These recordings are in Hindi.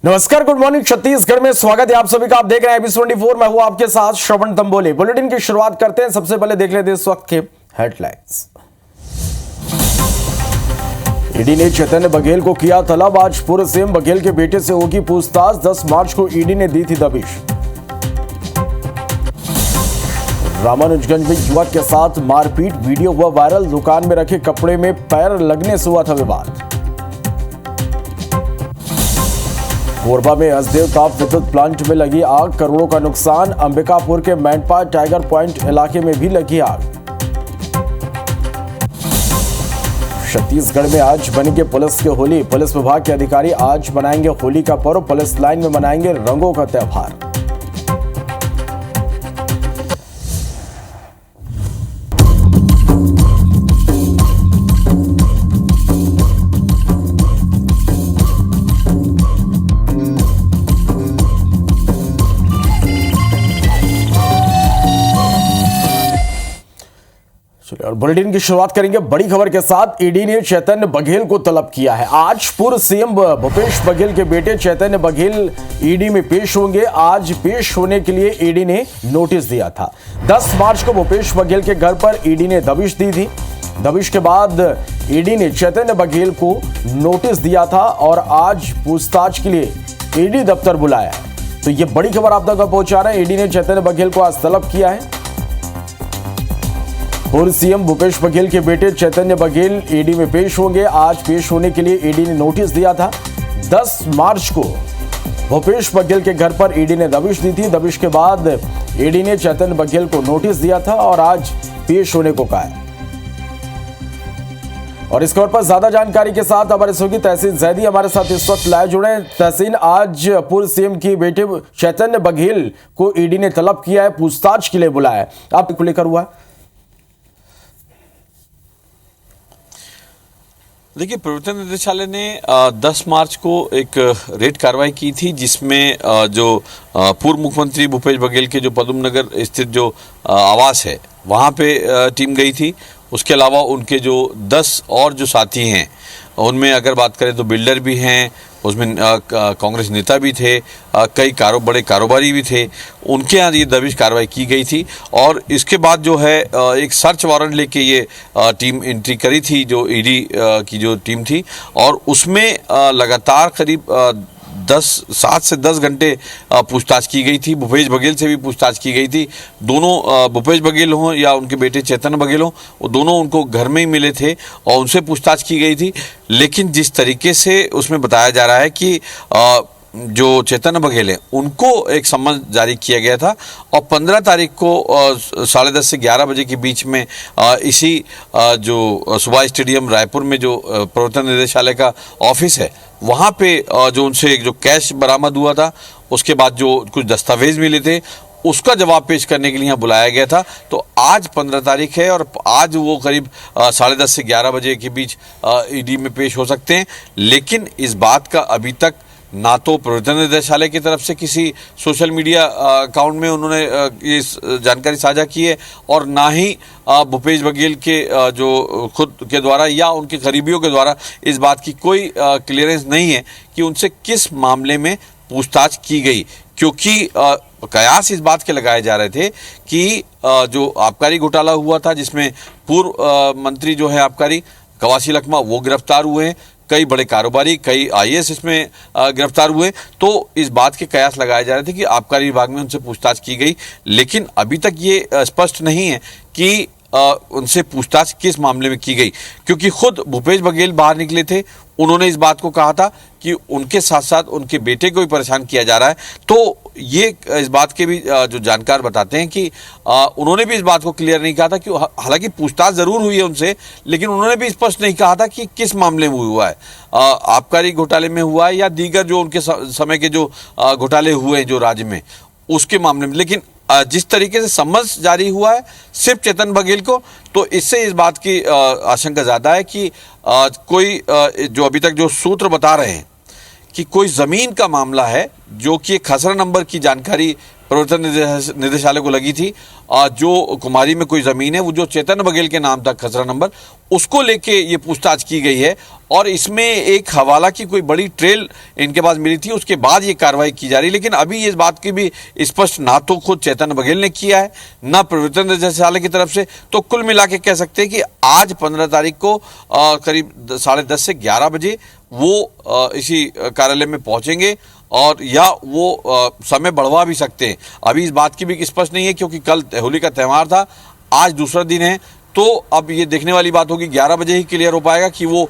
नमस्कार, गुड मॉर्निंग। छत्तीसगढ़ में स्वागत है आप सभी का। आप देख रहे हैं एबी24। मैं हूं आपके साथ श्रवण तंबोले। बुलेटिन की शुरुआत करते हैं। सबसे पहले देख लेते हैं इस वक्त के हेडलाइंस। ईडी ने चैतन्य बघेल को किया तलब। आज पूर्व सीएम बघेल के बेटे से होगी पूछताछ। 10 मार्च को ईडी ने दी थी दबिश। रामानुजगंज में युवक के साथ मारपीट, वीडियो हुआ वायरल। दुकान में रखे कपड़े में पैर लगने से हुआ था विवाद। कोरबा में हसदेव ताप विद्युत प्लांट में लगी आग, करोड़ों का नुकसान। अंबिकापुर के मैंडपा टाइगर पॉइंट इलाके में भी लगी आग। छत्तीसगढ़ में आज बनेंगे पुलिस की होली। पुलिस विभाग के अधिकारी आज मनाएंगे होली का पर्व। पुलिस लाइन में मनाएंगे रंगों का त्योहार। और बुलेटिन की शुरुआत करेंगे बड़ी खबर के साथ। ईडी ने चैतन्य बघेल को तलब किया है। आज पूर्व सीएम भूपेश बघेल के बेटे चैतन्य बघेल ईडी में पेश होंगे। आज पेश होने के लिए ईडी ने नोटिस दिया था। 10 मार्च को भूपेश बघेल के घर पर ईडी ने दबिश दी थी। दबिश के बाद ईडी ने चैतन्य बघेल को नोटिस दिया था और आज पूछताछ के लिए ईडी दफ्तर बुलाया है। तो ये बड़ी खबर आप तक पहुंचा रहे हैं। ईडी ने चैतन्य बघेल को आज तलब किया है। पूर्व सीएम भूपेश बघेल के बेटे चैतन्य बघेल ईडी में पेश होंगे। आज पेश होने के लिए ईडी ने नोटिस दिया था। 10 मार्च को भूपेश बघेल के घर पर ईडी ने दबिश दी थी। दबिश के बाद ईडी ने चैतन्य बघेल को नोटिस दिया था और आज पेश होने को कहा है। और इस खबर पर ज्यादा जानकारी के साथ हमारे सहयोगी तहसीन जैदी हमारे साथ इस वक्त लाइव जुड़े हैं। तहसीन, आज पूर्व सीएम की बेटे चैतन्य बघेल को ईडी ने तलब किया है, पूछताछ के लिए बुलाया है। आपको लेकर हुआ है? देखिए, प्रवर्तन निदेशालय ने 10 मार्च को एक रेड कार्रवाई की थी, जिसमें जो पूर्व मुख्यमंत्री भूपेश बघेल के जो पदम नगर स्थित जो आवास है वहाँ पे टीम गई थी। उसके अलावा उनके जो 10 और जो साथी हैं उनमें अगर बात करें तो बिल्डर भी हैं, उसमें कांग्रेस नेता भी थे, कई बड़े कारोबारी भी थे। उनके यहाँ ये दबिश कार्रवाई की गई थी और इसके बाद जो है एक सर्च वारंट लेके ये टीम एंट्री करी थी, जो ईडी की जो टीम थी, और उसमें लगातार करीब 7 से 10 घंटे पूछताछ की गई थी। भूपेश बघेल से भी पूछताछ की गई थी। दोनों भूपेश बघेल हों या उनके बेटे चैतन्य बघेल हों, वो दोनों उनको घर में ही मिले थे और उनसे पूछताछ की गई थी। लेकिन जिस तरीके से उसमें बताया जा रहा है कि जो चैतन्य बघेल हैं उनको एक सम्मन जारी किया गया था और 15 तारीख को 10:30 से 11 बजे के बीच में इसी जो सुभाष स्टेडियम रायपुर में जो प्रवर्तन निदेशालय का ऑफिस है वहाँ पे जो उनसे जो कैश बरामद हुआ था, उसके बाद जो कुछ दस्तावेज मिले थे, उसका जवाब पेश करने के लिए यहाँ बुलाया गया था। तो आज 15 तारीख है और आज वो करीब 10:30 से 11 बजे के बीच ईडी में पेश हो सकते हैं। लेकिन इस बात का अभी तक ना तो प्रवर्तन निदेशालय की तरफ से किसी सोशल मीडिया अकाउंट में उन्होंने ये जानकारी साझा की है और ना ही भूपेश बघेल के जो खुद के द्वारा या उनके करीबियों के द्वारा इस बात की कोई क्लियरेंस नहीं है कि उनसे किस मामले में पूछताछ की गई। क्योंकि कयास इस बात के लगाए जा रहे थे कि जो आबकारी घोटाला हुआ था, जिसमें पूर्व मंत्री जो है आबकारी कवासी लखमा वो गिरफ्तार हुए हैं, कई बड़े कारोबारी, कई आईएएस इसमें गिरफ्तार हुए। तो इस बात के कयास लगाए जा रहे थे कि आबकारी विभाग में उनसे पूछताछ की गई। लेकिन अभी तक ये स्पष्ट नहीं है कि उनसे पूछताछ किस मामले में की गई, क्योंकि खुद भूपेश बघेल बाहर निकले थे। उन्होंने इस बात को कहा था कि उनके साथ साथ उनके बेटे को भी परेशान किया जा रहा है। तो ये इस बात के भी जो जानकार बताते हैं कि उन्होंने भी इस बात को क्लियर नहीं कहा था कि हालांकि पूछताछ जरूर हुई है उनसे, लेकिन उन्होंने भी स्पष्ट नहीं कहा था कि किस मामले में हुआ है, आबकारी घोटाले में हुआ है या दीगर जो उनके समय के जो घोटाले हुए हैं जो राज्य में, उसके मामले में। लेकिन जिस तरीके से समन्स जारी हुआ है सिर्फ चैतन्य बघेल को, तो इससे इस बात की आशंका ज़्यादा है कि कोई जो अभी तक जो सूत्र बता रहे हैं कि कोई ज़मीन का मामला है जो कि एक खसरा नंबर की जानकारी प्रवर्तन निदेशालय को लगी थी। जो कुमारी में कोई ज़मीन है, वो जो चेतन बघेल के नाम था खसरा नंबर, उसको लेके ये पूछताछ की गई है और इसमें एक हवाला की कोई बड़ी ट्रेल इनके पास मिली थी। उसके बाद ये कार्रवाई की जा रही है। लेकिन अभी इस बात की भी स्पष्ट ना तो खुद चेतन बघेल ने किया है, ना प्रवर्तन निदेशालय की तरफ से। तो कुल मिला के कह सकते हैं कि आज 15 तारीख को करीब 10:30 से 11 बजे वो इसी कार्यालय में पहुंचेंगे और या वो समय बढ़वा भी सकते हैं। अभी इस बात की भी स्पष्ट नहीं है क्योंकि कल होली का त्यौहार था, आज दूसरा दिन है। तो अब ये देखने वाली बात होगी 11 बजे ही क्लियर हो पाएगा कि वो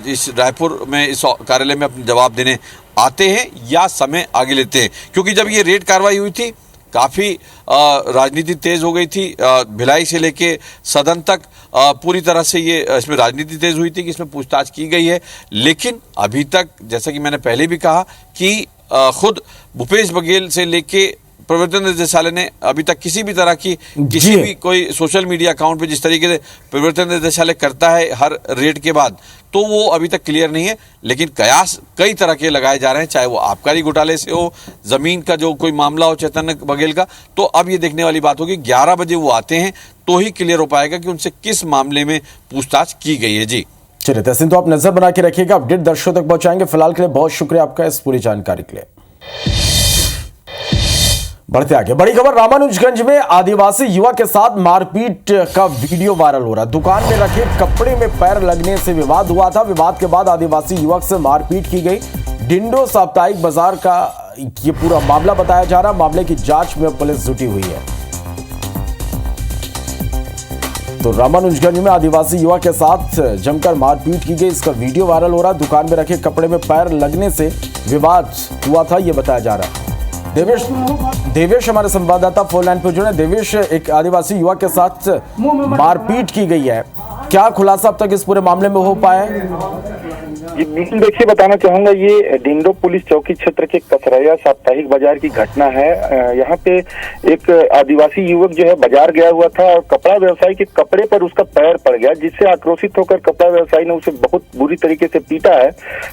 इस रायपुर में इस कार्यालय में अपने जवाब देने आते हैं या समय आगे लेते हैं। क्योंकि जब ये रेड कार्रवाई हुई थी, काफ़ी राजनीति तेज हो गई थी। भिलाई से लेके सदन तक पूरी तरह से ये इसमें राजनीति तेज हुई थी कि इसमें पूछताछ की गई है। लेकिन अभी तक, जैसा कि मैंने पहले भी कहा, कि खुद भूपेश बघेल से लेके प्रवर्तन निदेशालय ने अभी तक किसी भी तरह की किसी भी कोई सोशल मीडिया अकाउंट पे जिस तरीके से प्रवर्तन निदेशालय करता है हर रेड के बाद, तो वो अभी तक क्लियर नहीं है। लेकिन कयास कई तरह के लगाए जा रहे हैं, चाहे वो आबकारी घोटाले से हो, जमीन का जो कोई मामला हो चेतन बघेल का। तो अब ये देखने वाली बात होगी 11 बजे वो आते हैं तो ही क्लियर हो पाएगा कि उनसे किस मामले में पूछताछ की गई है। जी चलिए तहसीन, तो आप नजर बना के रखिएगा, अपडेट दर्शकों तक पहुंचाएंगे। फिलहाल के लिए बहुत शुक्रिया आपका इस पूरी जानकारी के लिए। बढ़ते आगे, बड़ी खबर रामानुजगंज में आदिवासी युवक के साथ मारपीट का वीडियो वायरल हो रहा है। दुकान में रखे कपड़े में पैर लगने से विवाद हुआ था। विवाद के बाद आदिवासी युवक से मारपीट की गई। डिंडो साप्ताहिक बाजार का ये पूरा मामला बताया जा रहा है। मामले की जांच में पुलिस जुटी हुई है। तो रामानुजगंज में आदिवासी युवक के साथ जमकर मारपीट की गई, इसका वीडियो वायरल हो रहा है। दुकान में रखे कपड़े में पैर लगने से विवाद हुआ था, यह बताया जा रहा है। देवेश हमारे संवाददाता फोन लाइन पर जुड़े। देवेश, एक आदिवासी युवक के साथ मारपीट की गई है, क्या खुलासा अब तक इस पूरे मामले में हो पाया है? देखिए, बताना चाहूंगा, ये डिंडो पुलिस चौकी क्षेत्र के कसरैया साप्ताहिक बाजार की घटना है। यहाँ पे एक आदिवासी युवक जो है बाजार गया हुआ था और कपड़ा व्यवसायी के कपड़े पर उसका पैर पड़ गया, जिससे आक्रोशित होकर कपड़ा व्यवसायी ने उसे बहुत बुरी तरीके से पीटा है।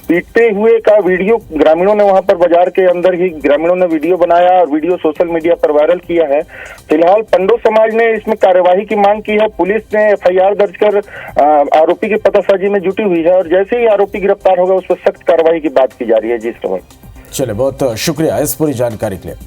पीटते हुए का वीडियो ग्रामीणों ने वहां पर बाजार के अंदर ही ग्रामीणों ने वीडियो बनाया और वीडियो सोशल मीडिया पर वायरल किया है। फिलहाल पंडो समाज ने इसमें कार्यवाही की मांग की है। पुलिस ने FIR दर्ज कर आरोपी की पतासाजी में जुटी हुई है और जैसे ही आरोपी गिरफ्तार होगा उस पर सख्त कार्रवाई की बात की जा रही है। जी श्रवण, चलिए बहुत शुक्रिया इस पूरी जानकारी के लिए।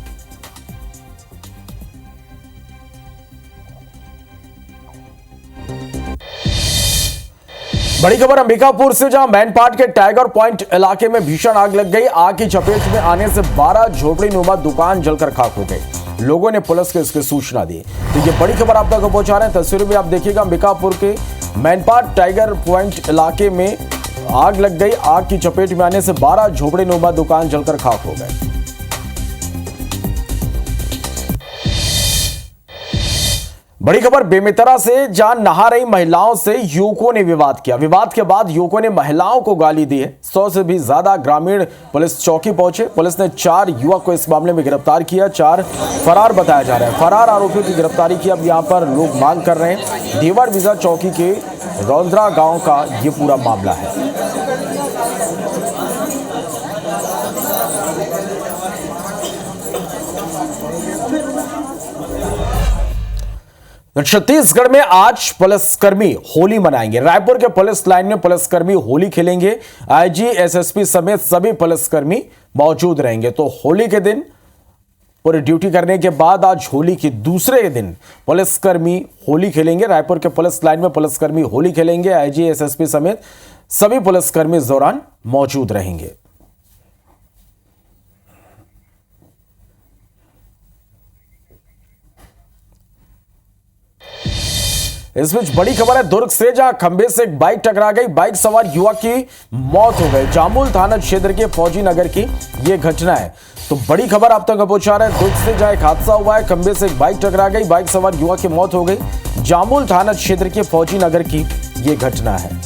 बड़ी खबर अंबिकापुर से, जहां मैनपाट के टाइगर पॉइंट इलाके में भीषण आग लग गई। आग की चपेट में आने से 12 झोपड़ीनुमा दुकान जलकर खाक हो गई। लोगों ने पुलिस को इसकी सूचना दी। तो ये बड़ी खबर आप तक पहुंचा रहे हैं। तस्वीर में आप देखिएगा, अंबिकापुर के मैनपाट टाइगर पॉइंट इलाके में आग लग गई। आग की चपेट में आने से 12 झोपड़ीनुमा दुकान जलकर खाक हो गए। बड़ी खबर बेमेतरा से, जहां नहा रही महिलाओं से युवकों ने विवाद किया। विवाद के बाद युवकों ने महिलाओं को गाली दी है। 100 से भी ज्यादा ग्रामीण पुलिस चौकी पहुंचे। पुलिस ने 4 युवक को इस मामले में गिरफ्तार किया। 4 फरार बताया जा रहा है। फरार आरोपियों की गिरफ्तारी की अब यहां पर लोग मांग कर रहे हैं। देवर विजा चौकी के रौंद्रा गांव का यह पूरा मामला है। छत्तीसगढ़ में आज पुलिसकर्मी होली मनाएंगे। रायपुर के पुलिस लाइन में पुलिसकर्मी होली खेलेंगे। IG, SSP समेत सभी पुलिसकर्मी मौजूद रहेंगे। तो होली के दिन पूरी ड्यूटी करने के बाद आज होली के दूसरे दिन पुलिसकर्मी होली खेलेंगे। रायपुर के पुलिस लाइन में पुलिसकर्मी होली खेलेंगे। IG, SSP समेत सभी पुलिसकर्मी इस दौरान मौजूद रहेंगे। इस बीच बड़ी खबर है दुर्ग से, जहां खंबे से एक बाइक टकरा गई। बाइक सवार युवक की मौत हो गई। जामुल थाना क्षेत्र के फौजी नगर की यह घटना है। तो बड़ी खबर आप तक पहुंचा रहे हैं दुर्ग से, जहां एक हादसा हुआ है। खंबे से एक बाइक टकरा गई। बाइक सवार युवक की मौत हो गई। जामुल थाना क्षेत्र के फौजी नगर की यह घटना है।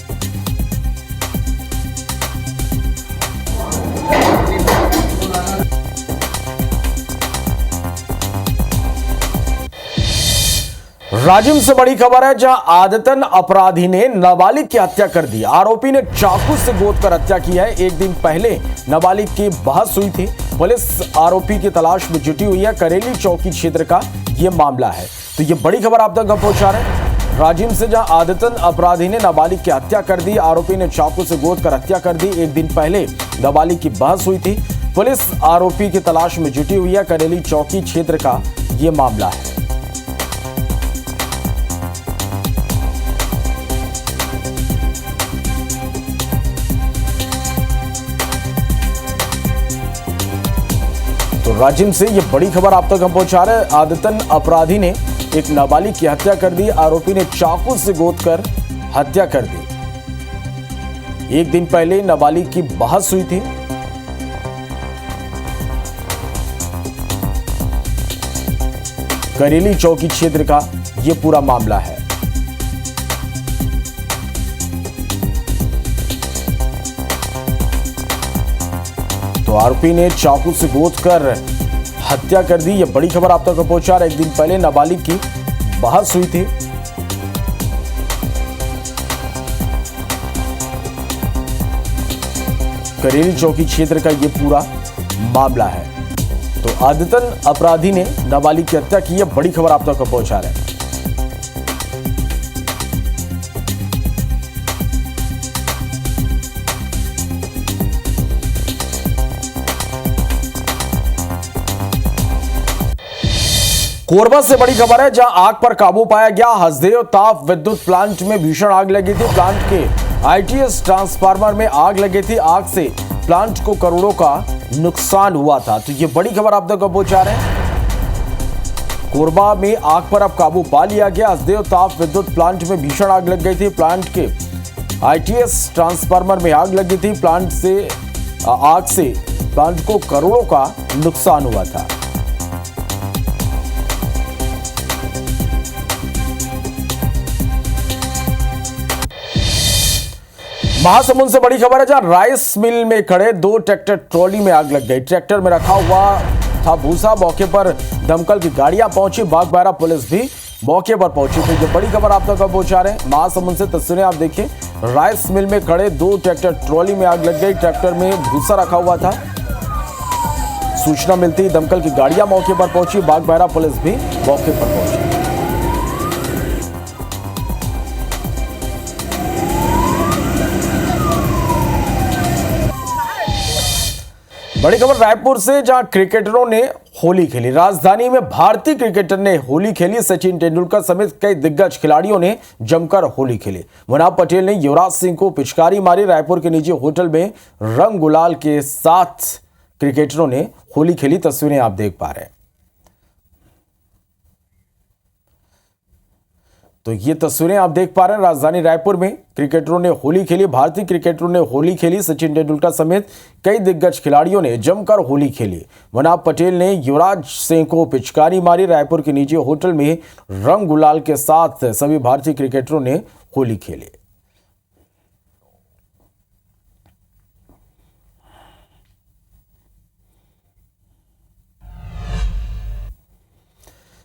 राजिम से बड़ी खबर है, जहां आदतन अपराधी ने नाबालिग की हत्या कर दी। आरोपी ने चाकू से गोद कर हत्या की है। एक दिन पहले नाबालिग की बहस हुई थी। पुलिस आरोपी की तलाश में जुटी हुई है। करेली चौकी क्षेत्र का यह मामला है। तो ये बड़ी खबर आप तक हम पहुंचा रहे हैं राजिम से, जहां आदतन अपराधी ने नाबालिग की हत्या कर दी। आरोपी ने चाकू से गोद कर हत्या कर दी। एक दिन पहले नाबालिग की बहस हुई थी। पुलिस आरोपी की तलाश में जुटी हुई है। करेली चौकी क्षेत्र का यह मामला है। तो राजिम से ये बड़ी खबर आप तक हम पहुंचा रहे हैं। आदतन अपराधी ने एक नाबालिग की हत्या कर दी। आरोपी ने चाकू से गोद कर हत्या कर दी। एक दिन पहले नाबालिग की बहस हुई थी। करेली चौकी क्षेत्र का यह पूरा मामला है। तो आरोपी ने चाकू से गोद कर हत्या कर दी। यह बड़ी खबर आप तक पहुंचा रहा है। एक दिन पहले नाबालिग की बहस हुई थी। करेली चौकी क्षेत्र का यह पूरा मामला है। तो आदतन अपराधी ने नाबालिग की हत्या की। यह बड़ी खबर आप तक पहुंचा रहे हैं। कोरबा से बड़ी खबर है, जहां आग पर काबू पाया गया। हसदेव ताप विद्युत प्लांट में भीषण आग लगी थी। प्लांट के आईटीएस ट्रांसफार्मर में आग लगी थी। आग से प्लांट को करोड़ों का नुकसान हुआ था। तो ये बड़ी खबर आप तक पहुंचा रहे हैं। कोरबा में आग पर अब काबू पा लिया गया। हसदेव ताप विद्युत प्लांट में भीषण आग लग गई थी। प्लांट के आईटीएस ट्रांसफार्मर में आग लगी थी। आग से प्लांट को करोड़ों का नुकसान हुआ था। महासमुंद से बड़ी खबर है, जहां राइस मिल में खड़े 2 ट्रैक्टर ट्रॉली में आग लग गई। ट्रैक्टर में रखा हुआ था भूसा। मौके पर दमकल की गाड़ियां पहुंची। बागबाहरा पुलिस भी मौके पर पहुंची। तो ये बड़ी खबर आप तक पहुंचा रहे हैं। महासमुंद से तस्वीरें आप देखिए। राइस मिल में खड़े 2 ट्रैक्टर ट्रॉली में आग लग गई। ट्रैक्टर में भूसा रखा हुआ था। सूचना मिलती दमकल की गाड़ियां मौके पर पहुंची। बागबाहरा पुलिस भी मौके पर पहुंची। बड़ी खबर रायपुर से, जहां क्रिकेटरों ने होली खेली। राजधानी में भारतीय क्रिकेटर ने होली खेली। सचिन तेंदुलकर समेत कई दिग्गज खिलाड़ियों ने जमकर होली खेली। मुनाफ पटेल ने युवराज सिंह को पिचकारी मारी। रायपुर के निजी होटल में रंग गुलाल के साथ क्रिकेटरों ने होली खेली। तस्वीरें आप देख पा रहे हैं। तो ये तस्वीरें आप देख पा रहे हैं। राजधानी रायपुर में क्रिकेटरों ने होली खेली। भारतीय क्रिकेटरों ने होली खेली। सचिन तेंदुलकर समेत कई दिग्गज खिलाड़ियों ने जमकर होली खेली। मुनाफ पटेल ने युवराज सिंह को पिचकारी मारी। रायपुर के निजी होटल में रंग गुलाल के साथ सभी भारतीय क्रिकेटरों ने होली खेली।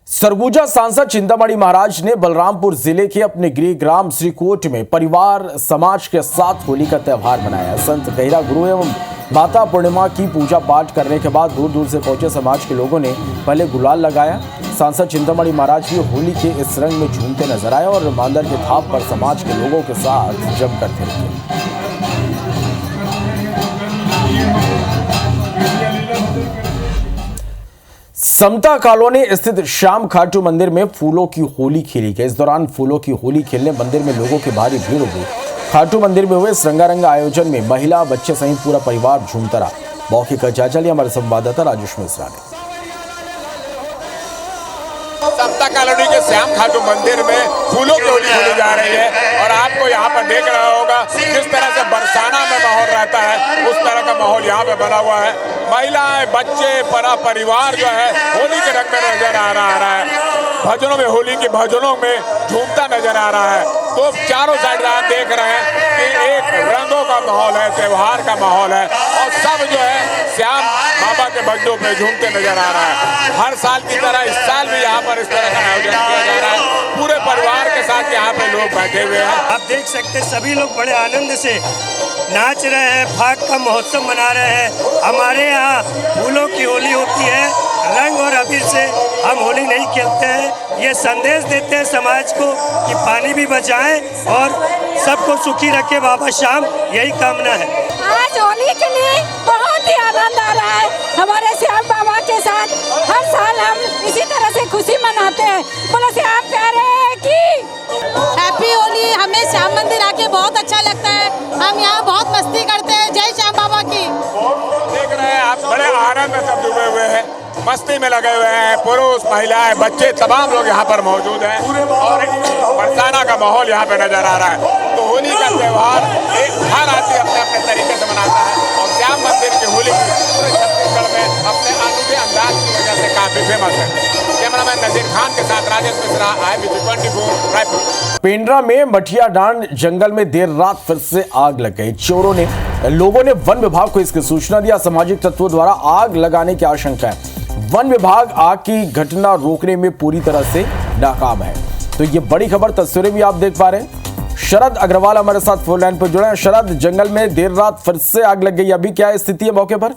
सरगुजा सांसद चिंतामणि महाराज ने बलरामपुर जिले के अपने गृह ग्राम श्रीकोट में परिवार समाज के साथ होली का त्यौहार मनाया। संत गहिरा गुरु एवं माता पूर्णिमा की पूजा पाठ करने के बाद दूर दूर से पहुंचे समाज के लोगों ने पहले गुलाल लगाया। सांसद चिंतामणि महाराज भी होली के इस रंग में झूमते नजर आए और मांदर के थाप पर समाज के लोगों के साथ जमकर थे। समता कॉलोनी स्थित श्याम खाटू मंदिर में फूलों की होली खेली गई। इस दौरान फूलों की होली खेलने मंदिर में लोगों की भारी भीड़ हो गई। खाटू मंदिर में हुए इस रंगारंग आयोजन में महिला, बच्चे सहित पूरा परिवार झूमता रहा। मौके का जायजा लिया हमारे संवाददाता राजेश मिश्रा ने। समता कॉलोनी के श्याम खाटू मंदिर में फूलों की होली खेली जा रही है और आपको यहाँ पर देख रहा होगा जिस तरह से बरसाना में माहौल रहता है उस तरह का माहौल यहाँ पे बना हुआ है। महिलाएं, बच्चे, पूरा परिवार जो है होली के रंग में नजर आ रहा है। भजनों में, होली के भजनों में झूमता नजर आ रहा है। तो चारों साइड आप देख रहे हैं कि एक रंगों का माहौल है, त्योहार का माहौल है और सब जो है श्याम बाबा के बर्थडे पे झूमते नजर आ रहा है। हर साल की तरह इस साल भी यहाँ पर इस तरह का आयोजन किया जा रहा है। पूरे परिवार के साथ यहाँ पे लोग बैठे हुए हैं। आप देख सकते हैं सभी लोग बड़े आनंद से नाच रहे हैं, फाग का महोत्सव मना रहे हैं। हमारे यहाँ फूलों की होली होती है, रंग और अबीर से हम होली नहीं खेलते हैं। ये संदेश देते हैं समाज को कि पानी भी बचाएं और सबको सुखी रखे बाबा श्याम, यही कामना है। आज होली के लिए बहुत ही आनंद आ रहा है। हमारे श्याम बाबा के साथ हर साल हम इसी तरह से खुशी मनाते हैं। बोलो श्याम प्यारे की हैप्पी होली। हमें श्याम मंदिर आके बहुत अच्छा लगता है। हम यहाँ बहुत मस्ती करते हैं। जय श्याम बाबा की। देख रहे हैं आप, बड़े आनंद में सब डूबे हुए हैं, मस्ती में लगे हुए हैं। पुरुष, महिलाएं, बच्चे, तमाम लोग यहाँ पर मौजूद हैं और बरसाना का माहौल यहाँ पे नजर आ रहा है। तो होली का त्योहार हर आदमी अपने अपने तरीके से मनाता है और श्याम मंदिर की होली पूरे छत्तीसगढ़ में अपने अनूठे अंदाज की वजह से काफी फेमस है। कैमरामैन नजीर खान के साथ राजेश मिश्रा, IBC 24 रायपुर। पेंड्रा में मठिया डांड जंगल में देर रात फिर से आग लग गई। चोरों ने लोगों ने वन विभाग को इसकी सूचना दिया। सामाजिक तत्वों द्वारा आग लगाने की आशंका है। वन विभाग आग की घटना रोकने में पूरी तरह से नाकाम है। तो ये बड़ी खबर, तस्वीरें भी आप देख पा रहे हैं। शरद अग्रवाल हमारे साथ फोन लाइन पर जुड़े हैं। शरद, जंगल में देर रात फिर से आग लग गई, अभी क्या स्थिति है मौके पर?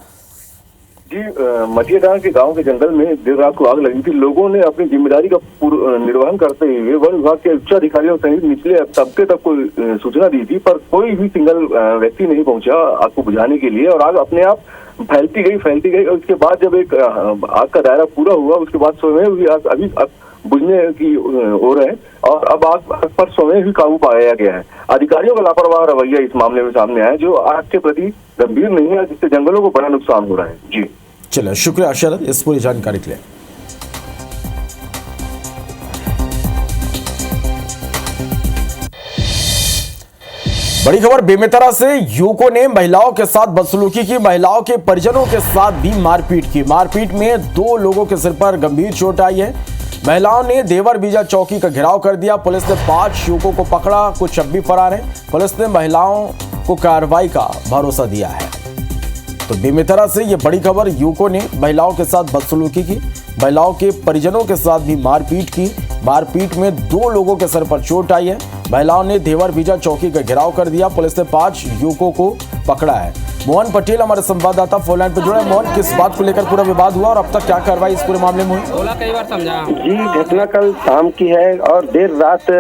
जी, मटियाडांड के गांव के जंगल में देर रात को आग लगी थी। लोगों ने अपनी जिम्मेदारी का निर्वहन करते हुए वन विभाग के उच्च अधिकारियों सहित निचले तबके तक को सूचना दी थी, पर कोई भी सिंगल व्यक्ति नहीं पहुंचा आग को बुझाने के लिए और आग अपने आप फैलती गई और उसके बाद जब एक आग का दायरा पूरा हुआ, उसके बाद स्वयं भी आग अभी बुझने की ओर है और अब आग पर स्वयं ही काबू पाया गया है। अधिकारियों का लापरवाह रवैया इस मामले में सामने आया, जो आग के प्रति गंभीर नहीं है, जिससे जंगलों को बड़ा नुकसान हो रहा है। जी चलो, शुक्रिया शरद इस पूरी जानकारी के लिए। बड़ी खबर बेमेतरा से, युवकों ने महिलाओं के साथ बदसलूकी की। महिलाओं के परिजनों के साथ भी मारपीट की। मारपीट में 2 लोगों के सिर पर गंभीर चोट आई है। महिलाओं ने देवर बीजा चौकी का घेराव कर दिया। पुलिस ने 5 युवकों को पकड़ा, कुछ अब भी फरार हैं। पुलिस ने महिलाओं को कार्रवाई का भरोसा दिया है। तो बेमेतरा से ये बड़ी खबर, युवकों ने महिलाओं के साथ बदसलूकी की, महिलाओं के परिजनों के साथ भी मारपीट की। मारपीट में 2 लोगों के सर पर चोट आई है। महिलाओं ने देवर बीजा चौकी का घेराव कर दिया। पुलिस ने 5 युवकों को पकड़ा है। मोहन पटेल हमारे संवाददाता फोन लाइन पर जुड़े। मोहन, किस बात को लेकर पूरा विवाद हुआ और अब तक क्या कार्रवाई इस पूरे मामले में हुई? कई बार समझा जी, घटना कल शाम की है और देर रात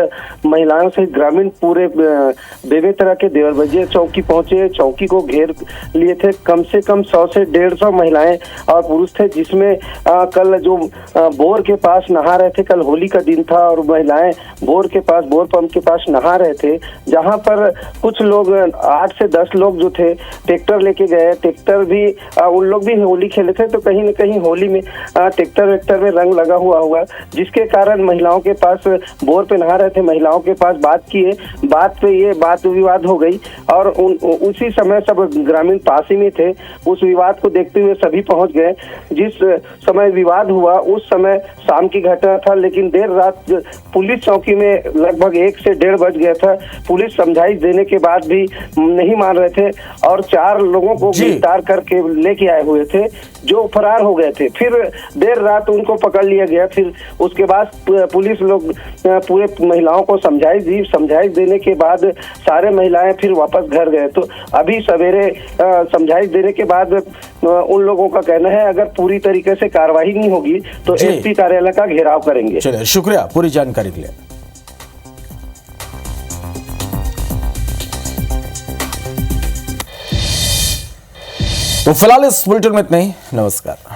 महिलाओं से ग्रामीण पूरे बेमेतरा के देवरबजिया चौकी पहुंचे। चौकी को घेर लिए थे। कम से कम 100 से 150 महिलाएं और पुरुष थे, जिसमें कल जो बोर के पास नहा रहे थे, कल होली का दिन था और महिलाएं बोर पंप के पास नहा रहे थे, जहां पर कुछ लोग 8 से 10 लोग जो थे ट्रैक्टर लेके गए। ट्रैक्टर भी उन लोग भी होली खेले थे, तो कहीं न कहीं होली में ट्रैक्टर में रंग लगा हुआ, जिसके कारण महिलाओं के पास बोर पे नहा रहे थे, महिलाओं के पास बात किए। बात पे ये बात विवाद हो गई और उसी समय सब ग्रामीण पास ही में थे। उस विवाद को देखते हुए सभी पहुंच गए। जिस समय विवाद हुआ उस समय शाम की घटना था, लेकिन देर रात पुलिस चौकी में लगभग 1 से 1:30 बज गया था। पुलिस समझाइश देने के बाद भी नहीं मान रहे थे और 4 लोगों को गिरफ्तार करके लेके आए हुए थे, जो फरार हो गए थे। फिर देर रात उनको पकड़ लिया गया। फिर उसके बाद पुलिस लोग पूरे महिलाओं को समझाइश दी। समझाइश देने के बाद सारे महिलाएं फिर वापस घर गए। तो अभी सवेरे समझाइश देने के बाद उन लोगों का कहना है अगर पूरी तरीके से कार्रवाई नहीं होगी तो SP कार्यालय का घेराव करेंगे। चलिए, शुक्रिया पूरी जानकारी के लिए। तो फिलहाल इस बुलेटिन में इतना ही। नमस्कार।